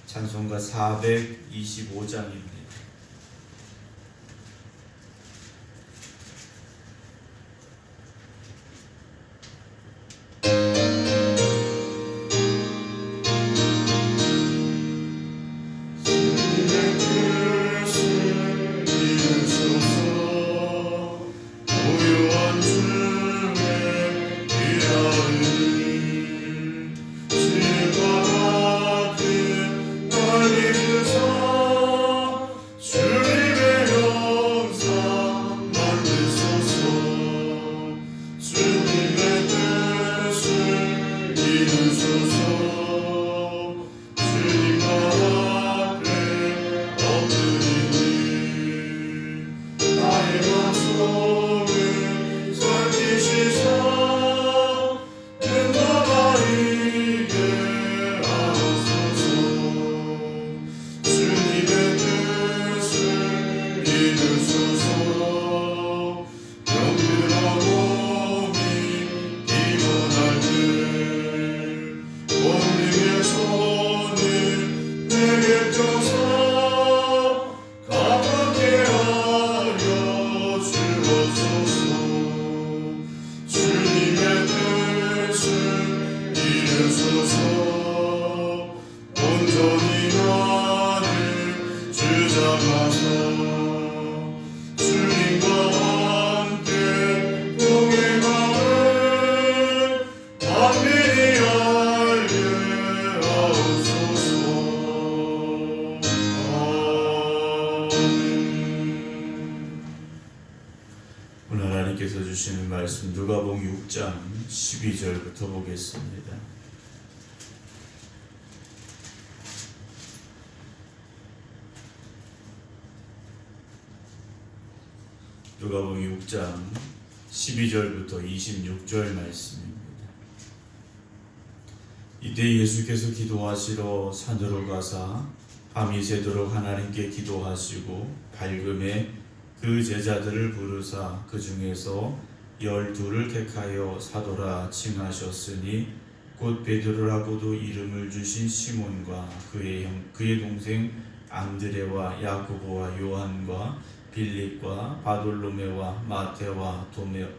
찬송가 425장입니다. 오늘 하나님께서 주시는 말씀 누가복음 6장 12절부터 보겠습니다. 누가복음 6장 12절부터 26절 말씀입니다. 이때 예수께서 기도하시러 산으로 가사 밤이 새도록 하나님께 기도하시고 밝음에 그 제자들을 부르사 그 중에서 12를 택하여 사도라 칭하셨으니 곧 베드로라고도 이름을 주신 시몬과 그의 동생 안드레와 야고보와 요한과 빌립과 바돌로메와 마테와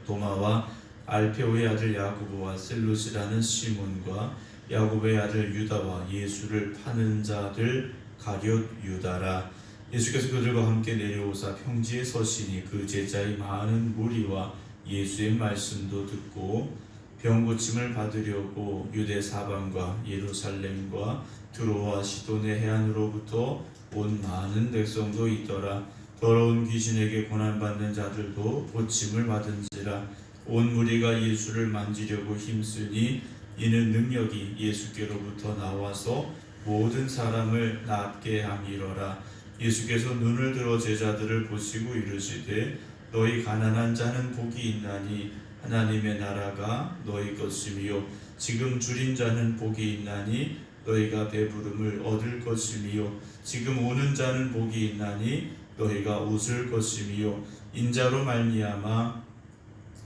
도마와 알페오의 아들 야고보와 셀롯이라는 시몬과 야고보의 아들 유다와 예수를 파는 자들 가룟 유다라. 예수께서 그들과 함께 내려오사 평지에 서시니 그 제자의 많은 무리와 예수의 말씀도 듣고 병 고침을 받으려고 유대 사방과 예루살렘과 두로와 시돈의 해안으로부터 온 많은 백성도 있더라. 더러운 귀신에게 고난받는 자들도 고침을 받은지라. 온 무리가 예수를 만지려고 힘쓰니 이는 능력이 예수께로부터 나와서 모든 사람을 낫게 함이로라. 예수께서 눈을 들어 제자들을 보시고 이르시되 너희 가난한 자는 복이 있나니 하나님의 나라가 너희 것이며 지금 줄인 자는 복이 있나니 너희가 배부름을 얻을 것이며 지금 오는 자는 복이 있나니 너희가 웃을 것이며 인자로 말미암아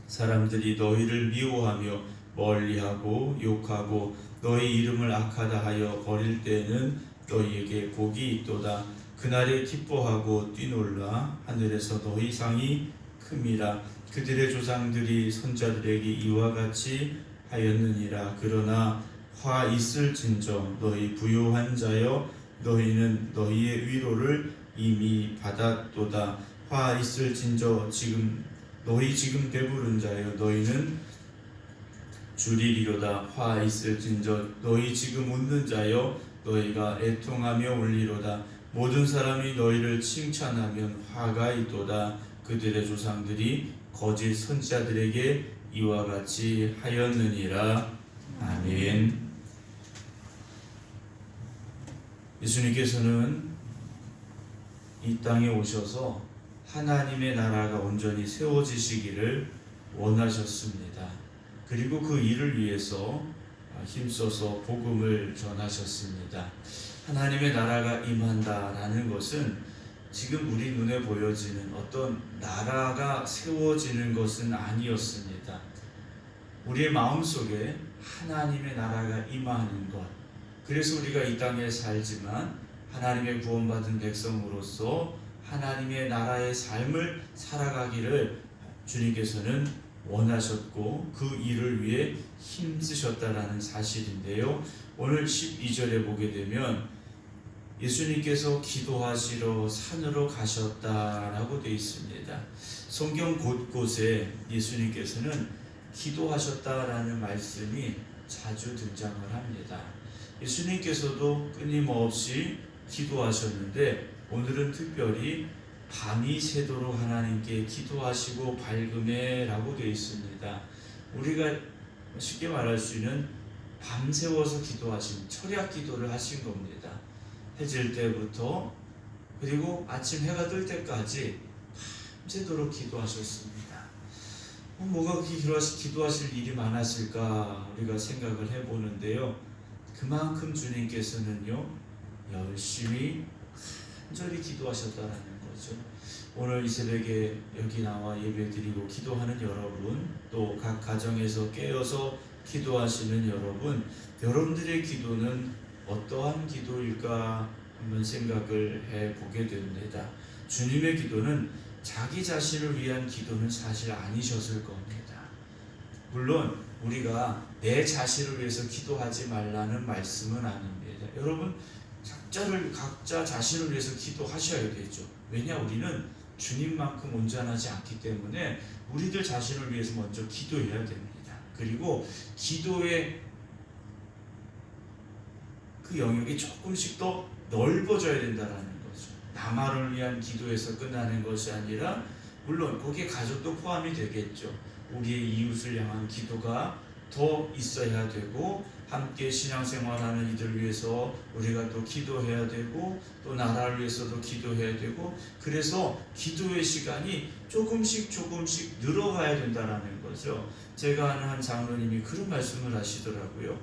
사람들이 너희를 미워하며 멀리하고 욕하고 너희 이름을 악하다 하여 버릴 때에는 너희에게 복이 있도다. 그날에 기뻐하고 뛰놀라. 하늘에서 너희 상이 큼이라. 그들의 조상들이 선자들에게 이와 같이 하였느니라. 그러나 화 있을진저 너희 부요한 자여 너희는 너희의 위로를 이미 받았도다. 화 있을진저 너희 지금 배부른 자여 너희는 줄이리로다. 화 있을진저 너희 지금 웃는 자여 너희가 애통하며 울리로다. 모든 사람이 너희를 칭찬하면 화가 있도다. 그들의 조상들이 거짓 선지자들에게 이와 같이 하였느니라. 아멘. 예수님께서는 이 땅에 오셔서 하나님의 나라가 온전히 세워지시기를 원하셨습니다. 그리고 그 일을 위해서 힘써서 복음을 전하셨습니다. 하나님의 나라가 임한다라는 것은 지금 우리 눈에 보여지는 어떤 나라가 세워지는 것은 아니었습니다. 우리의 마음속에 하나님의 나라가 임하는 것, 그래서 우리가 이 땅에 살지만 하나님의 구원받은 백성으로서 하나님의 나라의 삶을 살아가기를 주님께서는 원하셨고 그 일을 위해 힘쓰셨다라는 사실인데요. 오늘 12절에 보게 되면 예수님께서 기도하시러 산으로 가셨다라고 되어 있습니다. 성경 곳곳에 예수님께서는 기도하셨다라는 말씀이 자주 등장을 합니다. 예수님께서도 끊임없이 기도하셨는데 오늘은 특별히 밤이 새도록 하나님께 기도하시고 밝음에라고 되어 있습니다. 우리가 쉽게 말할 수 있는 밤새워서 기도하신 철야 기도를 하신 겁니다. 해질 때부터 그리고 아침 해가 뜰 때까지 밤새도록 기도하셨습니다. 뭐가 그렇게 기도하실 일이 많았을까 우리가 생각을 해보는데요. 그만큼 주님께서는요 열심히 간절히 기도하셨다라는 거죠. 오늘 이 새벽에 여기 나와 예배드리고 기도하는 여러분, 또 각 가정에서 깨어서 기도하시는 여러분, 여러분들의 기도는 어떠한 기도일까 한번 생각을 해보게 됩니다. 주님의 기도는 자기 자신을 위한 기도는 사실 아니셨을 겁니다. 물론 우리가 내 자신을 위해서 기도하지 말라는 말씀은 아닙니다. 여러분 각자 자신을 위해서 기도하셔야 되죠. 왜냐 우리는 주님만큼 온전하지 않기 때문에 우리들 자신을 위해서 먼저 기도해야 됩니다. 그리고 기도의 그 영역이 조금씩 더 넓어져야 된다는 거죠. 나만을 위한 기도에서 끝나는 것이 아니라 물론 거기에 가족도 포함이 되겠죠. 우리의 이웃을 향한 기도가 더 있어야 되고 함께 신앙생활하는 이들을 위해서 우리가 또 기도해야 되고 또 나라를 위해서도 기도해야 되고 그래서 기도의 시간이 조금씩 늘어가야 된다는 거죠. 제가 아는 한 장로님이 그런 말씀을 하시더라고요.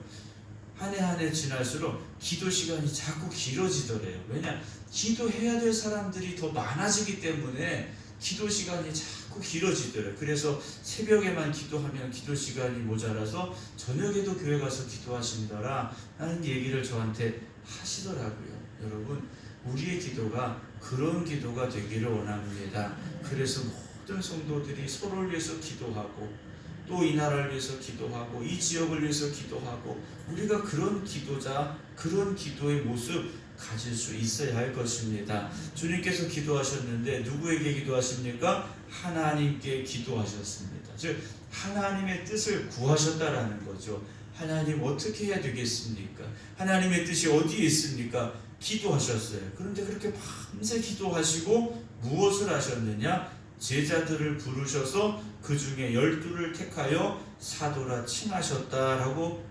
한 해 지날수록 기도 시간이 자꾸 길어지더래요. 왜냐? 기도해야 될 사람들이 더 많아지기 때문에 기도 시간이 자꾸 길어지더래요. 그래서 새벽에만 기도하면 기도 시간이 모자라서 저녁에도 교회 가서 기도하신다라 라는 얘기를 저한테 하시더라고요. 여러분 우리의 기도가 그런 기도가 되기를 원합니다. 그래서 모든 성도들이 서로를 위해서 기도하고 또 이 나라를 위해서 기도하고 이 지역을 위해서 기도하고 우리가 그런 기도자 그런 기도의 모습 가질 수 있어야 할 것입니다. 주님께서 기도하셨는데 누구에게 기도하십니까? 하나님께 기도하셨습니다. 즉 하나님의 뜻을 구하셨다라는 거죠. 하나님 어떻게 해야 되겠습니까? 하나님의 뜻이 어디에 있습니까? 기도하셨어요. 그런데 그렇게 밤새 기도하시고 무엇을 하셨느냐? 제자들을 부르셔서 그 중에 12를 택하여 사도라 칭하셨다라고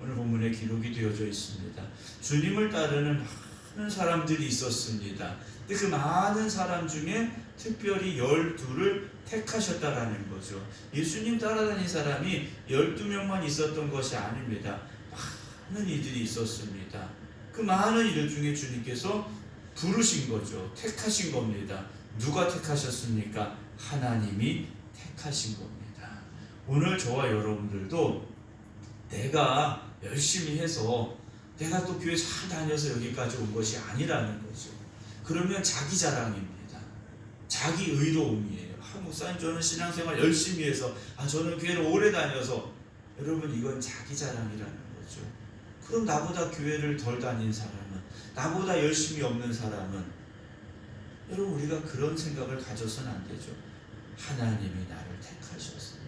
오늘 본문에 기록이 되어져 있습니다. 주님을 따르는 많은 사람들이 있었습니다. 근데 그 많은 사람 중에 특별히 12를 택하셨다라는 거죠. 예수님 따라다닌 사람이 12명만 있었던 것이 아닙니다. 많은 이들이 있었습니다. 그 많은 이들 중에 주님께서 부르신 거죠. 택하신 겁니다. 누가 택하셨습니까? 하나님이 택하신 겁니다. 오늘 저와 여러분들도 내가 열심히 해서 내가 또 교회 잘 다녀서 여기까지 온 것이 아니라는 거죠. 그러면 자기 자랑입니다. 자기 의로움이에요. 목사님 저는 신앙생활 열심히 해서 저는 교회를 오래 다녀서 여러분 이건 자기 자랑이라는 거죠. 그럼 나보다 교회를 덜 다닌 사람은 나보다 열심히 없는 사람은 여러분 우리가 그런 생각을 가져서는 안 되죠. 하나님이 나를 택하셨어요.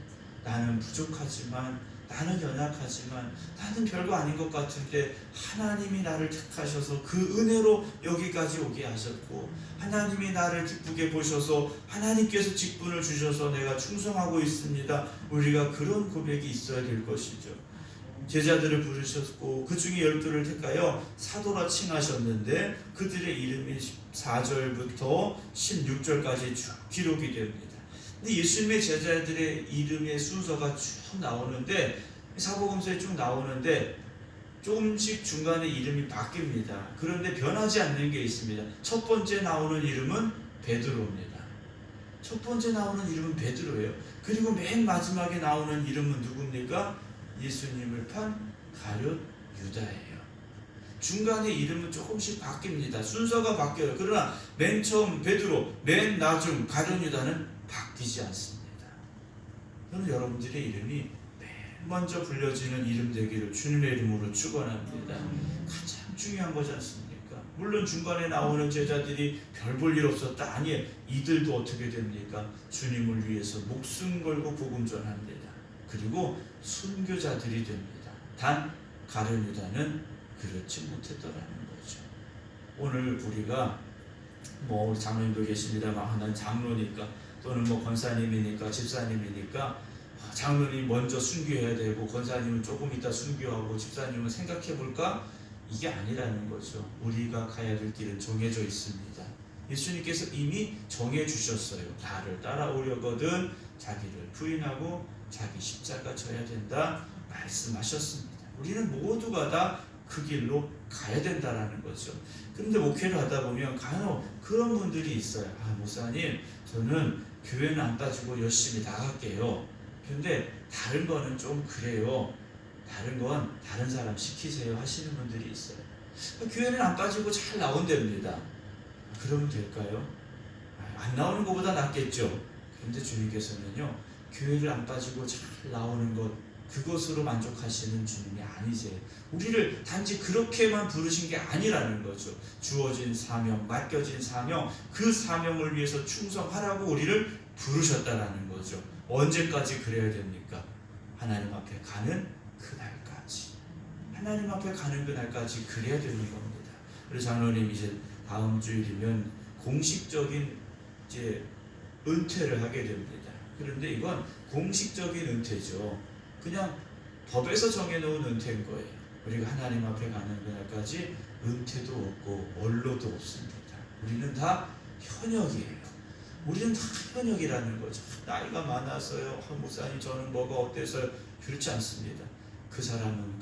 나는 부족하지만 나는 연약하지만 나는 별거 아닌 것 같은데 하나님이 나를 택하셔서 그 은혜로 여기까지 오게 하셨고 하나님이 나를 기쁘게 보셔서 하나님께서 직분을 주셔서 내가 충성하고 있습니다. 우리가 그런 고백이 있어야 될 것이죠. 제자들을 부르셨고 그 중에 12를 택하여 사도라 칭하셨는데 그들의 이름이 14절부터 16절까지 쭉 기록이 됩니다. 근데 예수님의 제자들의 이름의 순서가 쭉 나오는데 사복음서에 쭉 나오는데 조금씩 중간에 이름이 바뀝니다. 그런데 변하지 않는 게 있습니다. 첫 번째 나오는 이름은 베드로입니다. 첫 번째 나오는 이름은 베드로예요. 그리고 맨 마지막에 나오는 이름은 누굽니까? 예수님을 판 가룟 유다예요. 중간에 이름은 조금씩 바뀝니다. 순서가 바뀌어요. 그러나 맨 처음 베드로, 맨 나중 가룟 유다는 바뀌지 않습니다. 저는 여러분들의 이름이 맨 먼저 불려지는 이름 되기를 주님의 이름으로 축원합니다. 가장 중요한 거지 않습니까? 물론 중간에 나오는 제자들이 별 볼 일 없었다. 아니에요. 이들도 어떻게 됩니까? 주님을 위해서 목숨 걸고 복음 전합니다. 그리고 순교자들이 됩니다. 단 가룟 유다는 그렇지 못했더라는 거죠. 오늘 우리가 우리 장로님도 계십니다만 하나는 장로니까 또는 권사님이니까 집사님이니까 장로님 먼저 순교해야 되고 권사님은 조금 이따 순교하고 집사님은 생각해 볼까? 이게 아니라는 거죠. 우리가 가야 될 길은 정해져 있습니다. 예수님께서 이미 정해주셨어요. 나를 따라오려거든 자기를 부인하고 자기 십자가 져야 된다 말씀하셨습니다. 우리는 모두가 다 그 길로 가야 된다라는 거죠. 그런데 목회를 하다 보면 간혹 그런 분들이 있어요. 목사님, 저는 교회는 안 빠지고 열심히 나갈게요. 근데 다른 거는 좀 그래요. 다른 건 다른 사람 시키세요 하시는 분들이 있어요. 교회는 안 빠지고 잘 나온답니다. 그러면 될까요? 안 나오는 것보다 낫겠죠. 그런데 주님께서는요, 교회를 안 빠지고 잘 나오는 것, 그것으로 만족하시는 주님이 아니세요. 우리를 단지 그렇게만 부르신 게 아니라는 거죠. 주어진 사명, 맡겨진 사명, 그 사명을 위해서 충성하라고 우리를 부르셨다라는 거죠. 언제까지 그래야 됩니까? 하나님 앞에 가는 그날까지. 하나님 앞에 가는 그날까지 그래야 되는 겁니다. 우리 장로님 이제 다음 주일이면 공식적인 이제 은퇴를 하게 됩니다. 그런데 이건 공식적인 은퇴죠. 그냥 법에서 정해놓은 은퇴인 거예요. 우리가 하나님 앞에 가는 그날까지 은퇴도 없고 원로도 없습니다. 우리는 다 현역이에요. 우리는 다 현역이라는 거죠. 나이가 많아서요, 목사님 저는 뭐가 어때서요? 그렇지 않습니다. 그 사람은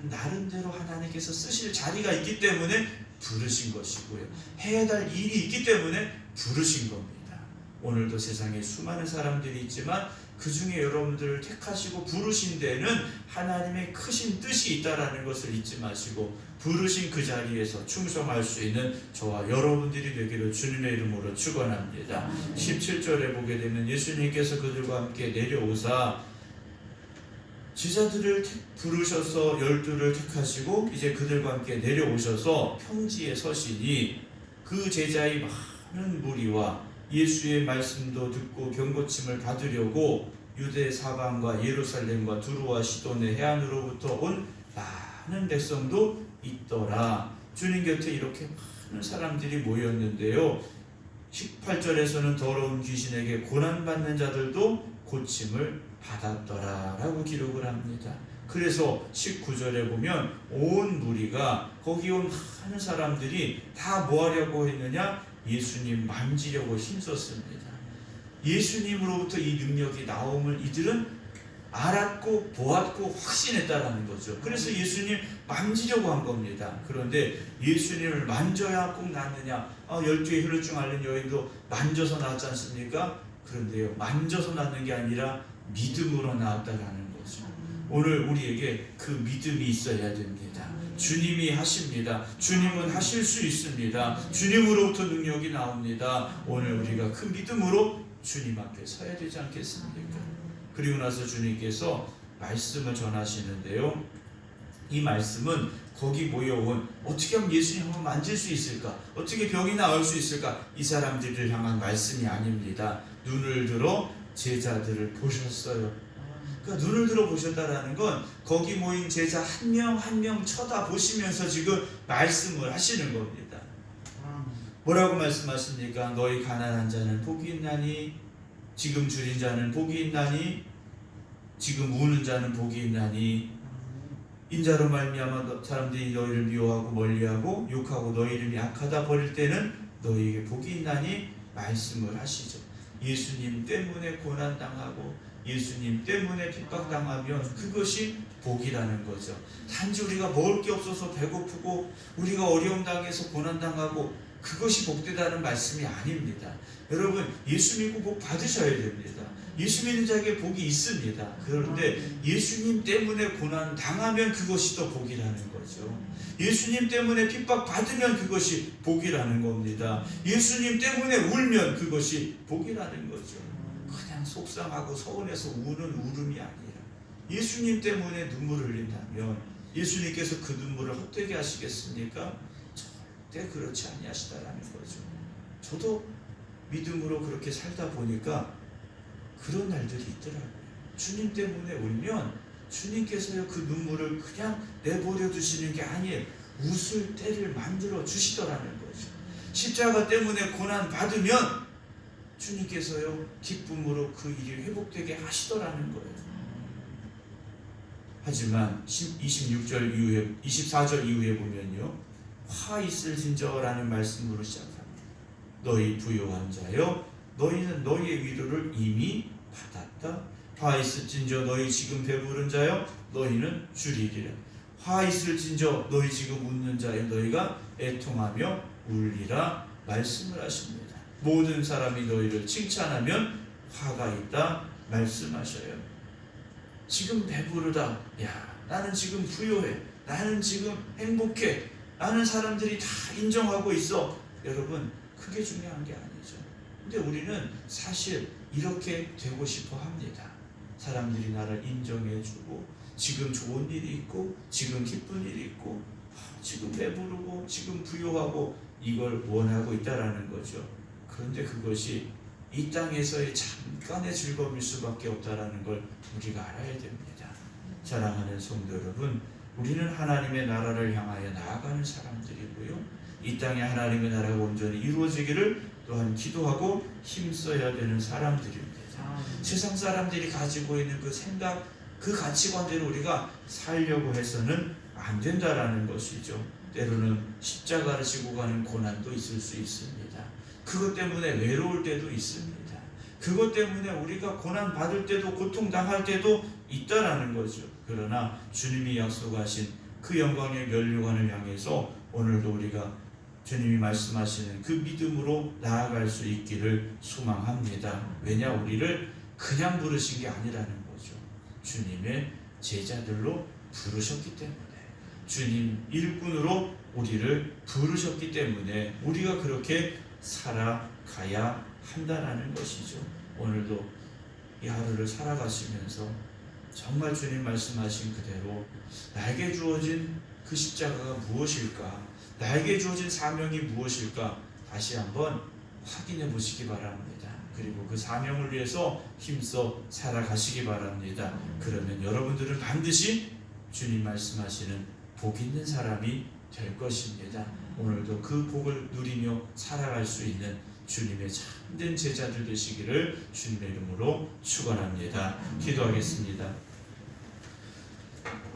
나름대로 하나님께서 쓰실 자리가 있기 때문에 부르신 것이고요. 해야 될 일이 있기 때문에 부르신 겁니다. 오늘도 세상에 수많은 사람들이 있지만 그 중에 여러분들을 택하시고 부르신 데는 하나님의 크신 뜻이 있다라는 것을 잊지 마시고 부르신 그 자리에서 충성할 수 있는 저와 여러분들이 되기를 주님의 이름으로 축원합니다. 17절에 보게 되면 예수님께서 그들과 함께 내려오사 제자들을 부르셔서 12를 택하시고 이제 그들과 함께 내려오셔서 평지에 서시니 그 제자의 많은 무리와 예수의 말씀도 듣고 병고침을 받으려고 유대 사방과 예루살렘과 두루와 시돈의 해안으로부터 온 많은 백성도 있더라. 주님 곁에 이렇게 많은 사람들이 모였는데요, 18절에서는 더러운 귀신에게 고난받는 자들도 고침을 받았더라 라고 기록을 합니다. 그래서 19절에 보면 온 무리가, 거기 온 많은 사람들이 다 뭐 하려고 했느냐? 예수님 만지려고 힘썼습니다. 예수님으로부터 이 능력이 나옴을 이들은 알았고 보았고 확신했다라는 거죠. 그래서 예수님 만지려고 한 겁니다. 그런데 예수님을 만져야 꼭 낫느냐? 12의 혈루증 앓는 여인도 만져서 나았지 않습니까? 그런데요, 만져서 낫는 게 아니라 믿음으로 나았다라는 거죠. 오늘 우리에게 그 믿음이 있어야 됩니다. 주님이 하십니다. 주님은 하실 수 있습니다. 주님으로부터 능력이 나옵니다. 오늘 우리가 그 믿음으로 주님 앞에 서야 되지 않겠습니까? 그리고 나서 주님께서 말씀을 전하시는데요, 이 말씀은 거기 모여온, 어떻게 하면 예수님 한번 만질 수 있을까? 어떻게 병이 나을 수 있을까? 이 사람들을 향한 말씀이 아닙니다. 눈을 들어 제자들을 보셨어요. 그러니까 눈을 들어 보셨다라는 건 거기 모인 제자 한 명 한 명 쳐다보시면서 지금 말씀을 하시는 겁니다. 뭐라고 말씀하십니까? 너희 가난한 자는 복이 있나니, 지금 줄인 자는 복이 있나니, 지금 우는 자는 복이 있나니, 인자로 말미암아 사람들이 너희를 미워하고 멀리하고 욕하고 너희 이름이 악하다 버릴 때는 너희에게 복이 있나니 말씀을 하시죠. 예수님 때문에 고난당하고 예수님 때문에 핍박당하면 그것이 복이라는 거죠. 단지 우리가 먹을 게 없어서 배고프고 우리가 어려움 당해서 고난당하고 그것이 복되다는 말씀이 아닙니다. 여러분, 예수 믿고 복 받으셔야 됩니다. 예수 믿는 자에게 복이 있습니다. 그런데 예수님 때문에 고난 당하면 그것이 더 복이라는 거죠. 예수님 때문에 핍박받으면 그것이 복이라는 겁니다. 예수님 때문에 울면 그것이 복이라는 거죠. 그냥 속상하고 서운해서 우는 울음이 아니라 예수님 때문에 눈물을 흘린다면 예수님께서 그 눈물을 헛되게 하시겠습니까? 절대 그렇지 아니하시다라는 거죠. 저도 믿음으로 그렇게 살다 보니까 그런 날들이 있더라고요. 주님 때문에 울면 주님께서요 그 눈물을 그냥 내버려 두시는 게 아니에요. 웃을 때를 만들어 주시더라는 거죠. 십자가 때문에 고난 받으면 주님께서요 기쁨으로 그 일이 회복되게 하시더라는 거예요. 하지만 26절 이후에 24절 이후에 보면요 화 있을진저라는 말씀으로 시작합니다. 너희 부요한 자여 너희는 너희의 위로를 이미 받았다. 화 있을진저 너희 지금 배부른 자여 너희는 줄이리라. 화 있을진저 너희 지금 웃는 자여 너희가 애통하며 울리라 말씀을 하십니다. 모든 사람이 너희를 칭찬하면 화가 있다 말씀하셔요. 지금 배부르다. 야, 나는 지금 부요해. 나는 지금 행복해. 나는 사람들이 다 인정하고 있어. 여러분, 그게 중요한 게 아니죠. 근데 우리는 사실 이렇게 되고 싶어 합니다. 사람들이 나를 인정해주고 지금 좋은 일이 있고 지금 기쁜 일이 있고 지금 배부르고 지금 부요하고 이걸 원하고 있다라는 거죠. 그런데 그것이 이 땅에서의 잠깐의 즐거움일 수밖에 없다라는 걸 우리가 알아야 됩니다. 사랑하는 성도 여러분, 우리는 하나님의 나라를 향하여 나아가는 사람들이고요. 이 땅에 하나님의 나라가 온전히 이루어지기를 또한 기도하고 힘써야 되는 사람들입니다. 세상 사람들이 가지고 있는 그 생각, 그 가치관대로 우리가 살려고 해서는 안 된다라는 것이죠. 때로는 십자가를 지고 가는 고난도 있을 수 있습니다. 그것 때문에 외로울 때도 있습니다. 그것 때문에 우리가 고난 받을 때도 고통당할 때도 있다라는 거죠. 그러나 주님이 약속하신 그 영광의 면류관을 향해서 오늘도 우리가 주님이 말씀하시는 그 믿음으로 나아갈 수 있기를 소망합니다. 왜냐, 우리를 그냥 부르신 게 아니라는 거죠. 주님의 제자들로 부르셨기 때문에, 주님 일꾼으로 우리를 부르셨기 때문에 우리가 그렇게 살아가야 한다는 것이죠. 오늘도 이 하루를 살아가시면서 정말 주님 말씀하신 그대로 나에게 주어진 그 십자가가 무엇일까, 나에게 주어진 사명이 무엇일까 다시 한번 확인해 보시기 바랍니다. 그리고 그 사명을 위해서 힘써 살아가시기 바랍니다. 그러면 여러분들은 반드시 주님 말씀하시는 복 있는 사람이 될 것입니다. 오늘도 그 복을 누리며 살아갈 수 있는 주님의 참된 제자들 되시기를 주님의 이름으로 축원합니다. 기도하겠습니다.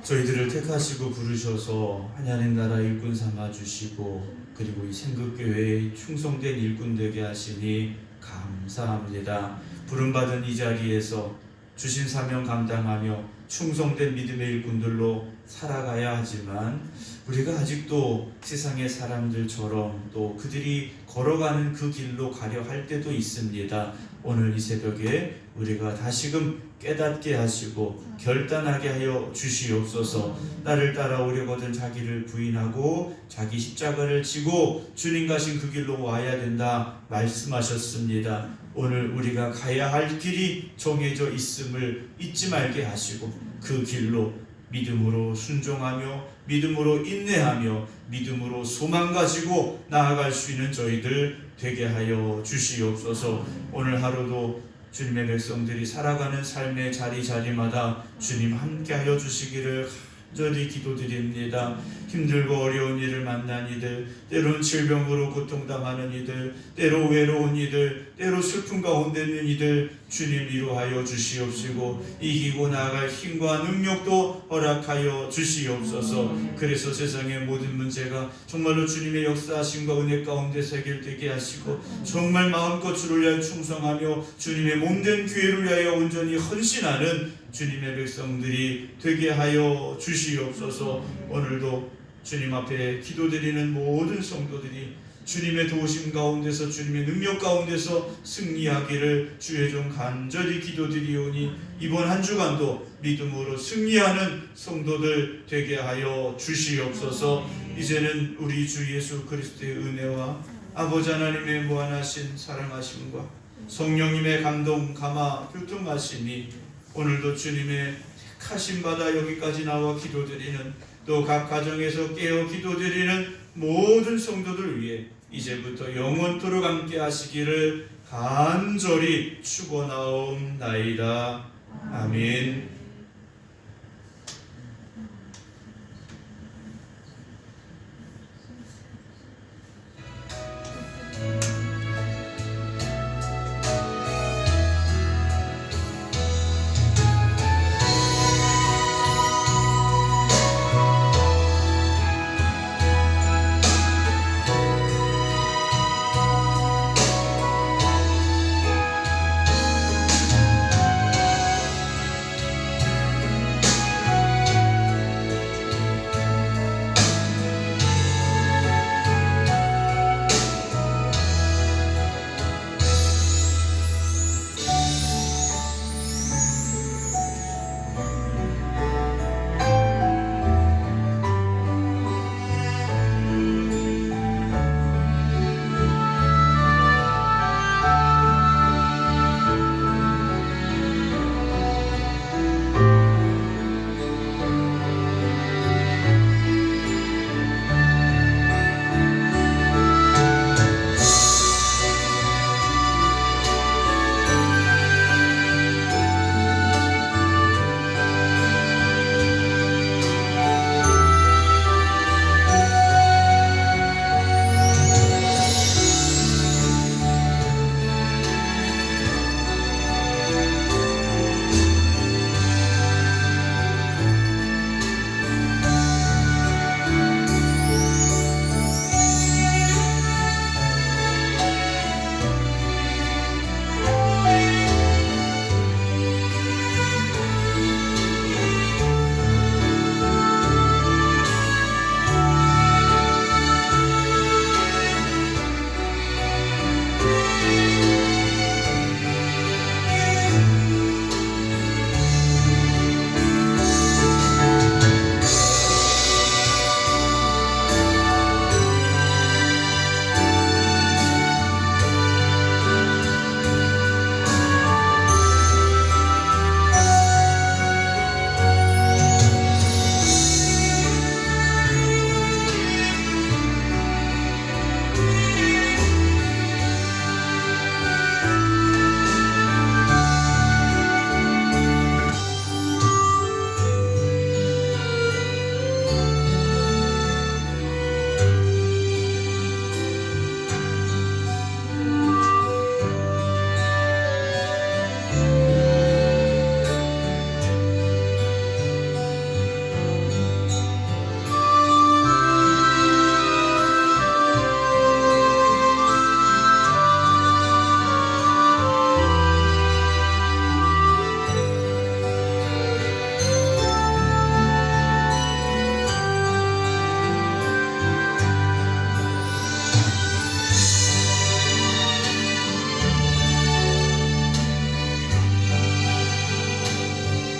저희들을 택하시고 부르셔서 하나님 나라 일꾼 삼아주시고 그리고 이 생극교회의 충성된 일꾼 되게 하시니 감사합니다. 부름받은 이 자리에서 주신 사명 감당하며 충성된 믿음의 일꾼들로 살아가야 하지만 우리가 아직도 세상의 사람들처럼 또 그들이 걸어가는 그 길로 가려 할 때도 있습니다. 오늘 이 새벽에 우리가 다시금 깨닫게 하시고 결단하게 하여 주시옵소서. 나를 따라오려거든 자기를 부인하고 자기 십자가를 지고 주님 가신 그 길로 와야 된다 말씀하셨습니다. 오늘 우리가 가야 할 길이 정해져 있음을 잊지 말게 하시고 그 길로 믿음으로 순종하며 믿음으로 인내하며 믿음으로 소망 가지고 나아갈 수 있는 저희들 되게 하여 주시옵소서. 오늘 하루도 주님의 백성들이 살아가는 삶의 자리마다 주님 함께 하여 주시기를 간절히 기도드립니다. 힘들고 어려운 일을 만난 이들, 때로는 질병으로 고통당하는 이들, 때로 외로운 이들, 때로 슬픔 가운데 있는 이들 주님 위로하여 주시옵시고 이기고 나아갈 힘과 능력도 허락하여 주시옵소서. 그래서 세상의 모든 문제가 정말로 주님의 역사하심과 은혜 가운데 해결되게 하시고 정말 마음껏 주를 위하여 충성하며 주님의 몸된 교회를 위하여 온전히 헌신하는 주님의 백성들이 되게 하여 주시옵소서. 오늘도 주님 앞에 기도드리는 모든 성도들이 주님의 도우심 가운데서 주님의 능력 가운데서 승리하기를 주의 종 간절히 기도드리오니 이번 한 주간도 믿음으로 승리하는 성도들 되게 하여 주시옵소서. 이제는 우리 주 예수 그리스도의 은혜와 아버지 하나님의 무한하신 사랑하심과 성령님의 감동 감화 교통하심이 오늘도 주님의 택하심 받아 여기까지 나와 기도드리는 또 각 가정에서 깨어 기도드리는 모든 성도들 위해 이제부터 영원토록 함께 하시기를 간절히 축원하옵나이다. 아멘.